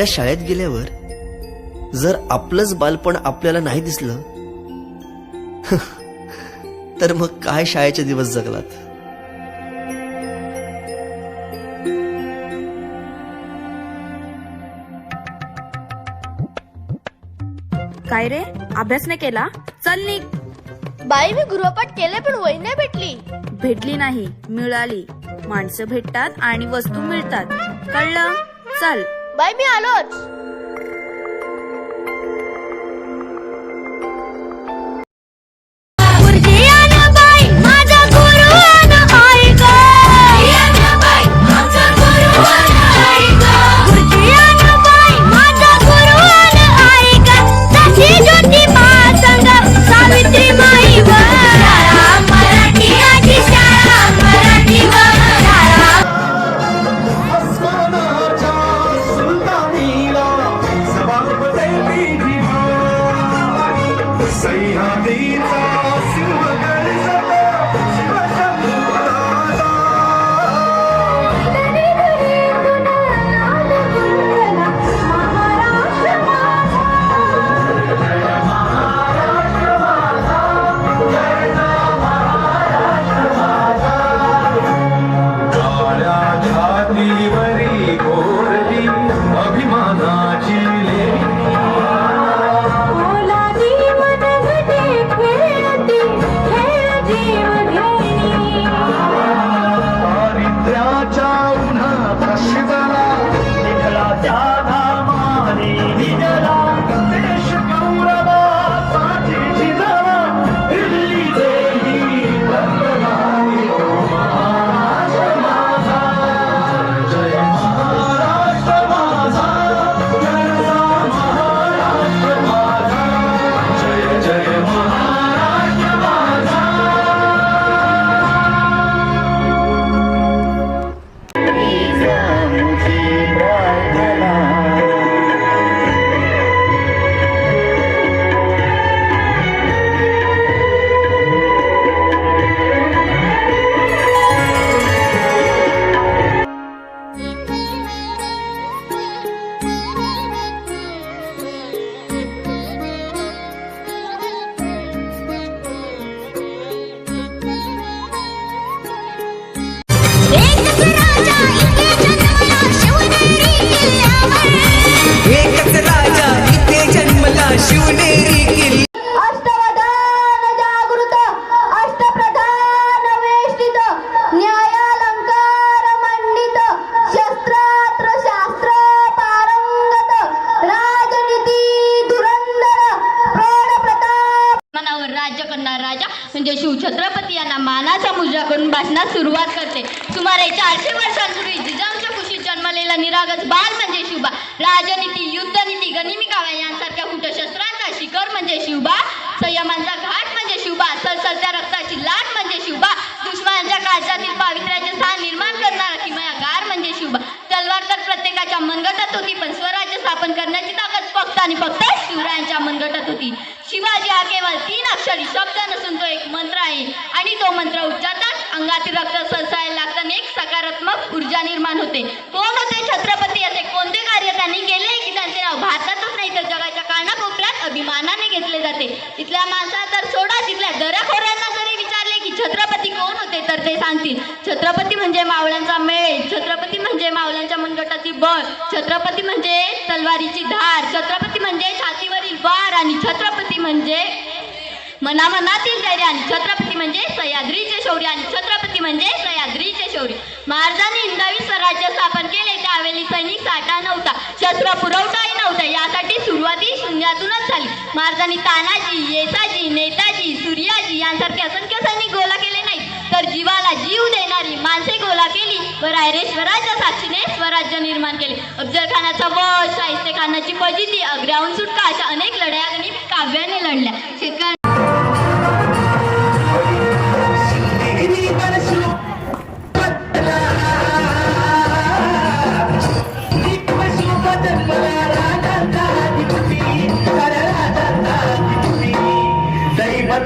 आपल्या शाळेत गेल्यावर जर आपलंच बालपण आपल्याला नाही दिसलं तर मग काय शाळेचे दिवस जगलात. काय रे, अभ्यास नाही केला? चल निघ. बाई मी गृहपाठ केले पण वही नाही भेटली. भेटली नाही, मिळाली. माणसं भेटतात आणि वस्तू मिळतात, कळलं? चल. बाई मी आलोच. म्हणजे शिवछत्रपती यांना मानाचा मुजरा करून भाषणास सुरुवात करते. सुमारे 400 वर्षांपूर्वी जिजाऊच्या कुशीत जन्मलेला निरागस बाल म्हणजे शिवबा. राजनीती, युद्धनीती, गनिमी काव्या यांसारख्या कुटशस्त्रांचा शिखर म्हणजे शिवबा. संयमांचा घाट म्हणजे शिवबा. सळसळत्या रक्ताची लाट म्हणजे शिवबा. दुश्मनांच्या काळजातील पावित्र्याचे स्थान निर्माण करणारा किमयागार म्हणजे शिवबा. तलवार तर प्रत्येकाच्या मनगटात होती, पण स्वराज्य स्थापन करण्याची ताकद फक्त आणि फक्त शिवरायांच्या मनगटात होती. शिवाजी हा केवळ 3 अक्षरी शब्द नसून तो एक मंत्र आहे, आणि तो मंत्र उच्चारताच अंगातील रक्त सळसळायला लागताना एक सकारात्मक ऊर्जा निर्माण होते. कोण होते छत्रपती? असे कोणते कार्य त्यांनी केले की त्यांचे नाव भारतातच नाही तर जगाच्या कानाकोपऱ्यात अभिमानाने घेतले जाते? इथल्या माणसाला तर सोडा, तिथल्या दऱ्याखोऱ्यांना जरी विचारले की छत्रपती कोण होते तर ते सांगतील, छत्रपती म्हणजे मावळ्यांचा मेळ, छत्रपती म्हणजे मावळ्यांच्या मनगटाची बळ, छत्रपती म्हणजे तलवारीची धार, छत्रपती म्हणजे छातीवरील वार, आणि छत्रपती म्हणजे मनामनातील धैर्य, आणि छत्रपती म्हणजे सह्याद्रीचे शौर्य, आणि छत्रपती म्हणजे सह्याद्रीचे शौर्य. महाराजांनी हिंदवी स्वराज्य स्थापन केले त्यावेळी सैनिक साठा नव्हता, शस्त्र पुरवठाही नव्हता. यासाठी सुरुवाती शून्यातूनच झाली. महाराजांनी तानाजी, येसाजी, नेताजी, सूर्याजी यांसारखे असंख्य सैनिक गोळा केले नाही, तर जीवाला जीव देणारी माणसे गोळा केली व रायरेश्वराच्या साक्षीने स्वराज्य निर्माण केले. अफजल खानाचा वध, शाहिस्ते खानाची फजिती, आग्र्याहून सुटका अशा अनेक लढाया त्यांनी काव्याने लढल्या. शेतकऱ्यांना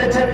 छत्रपती